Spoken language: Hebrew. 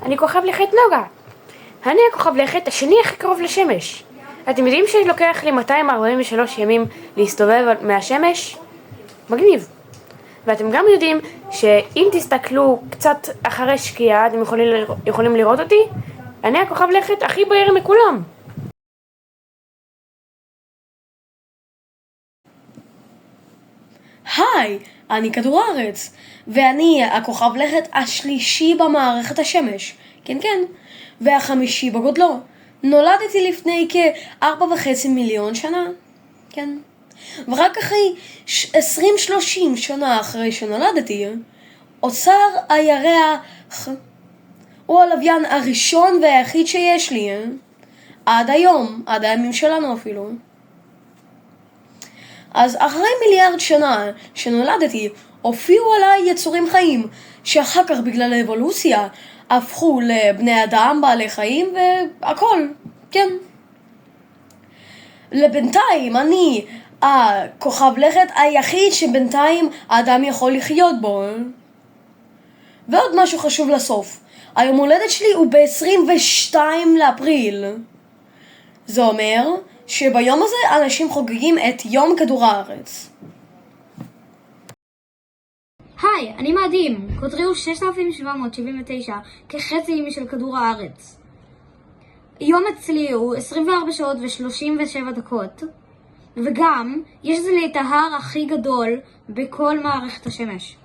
אני כוכב לכת נוגה. אני הכוכב לכת השני הכי קרוב לשמש. אתם יודעים שלוקח לי 243 ימים להסתובב מהשמש? מגניב. ואתם גם יודעים שאם תסתכלו קצת אחרי שקיעה, אתם יכולים לראות אותי? אני הכוכב לכת הכי בהיר מכולם. היי, אני כדור הארץ, ואני הכוכב לכת השלישי במערכת השמש. כן, והחמישי בגודלו. נולדתי לפני כ4.5 מיליון שנה. כן. ורק אחרי 20-30 שנה אחרי שנולדתי, אוצר הירח הוא הלוויין הראשון והיחיד שיש לי. עד היום, עד הימים שלנו אפילו. אז אחרי מיליארד שנה שנולדתי, הופיעו עליי יצורים חיים, שאחר כך בגלל האבולוציה הפכו לבני אדם, בעלי חיים והכל, כן. לבינתיים אני הכוכב לכת היחיד שבינתיים האדם יכול לחיות בו. ועוד משהו חשוב לסוף, היום הולדת שלי הוא ב-22 לאפריל. זה אומר שביום הזה אנשים חוגגים את יום כדור הארץ. היי, אני מאדים. קוטרי הוא 6,779 כחצי של כדור הארץ. יום אצלי הוא 24 שעות ו37 דקות. וגם, יש לי את ההר הכי גדול בכל מערכת השמש.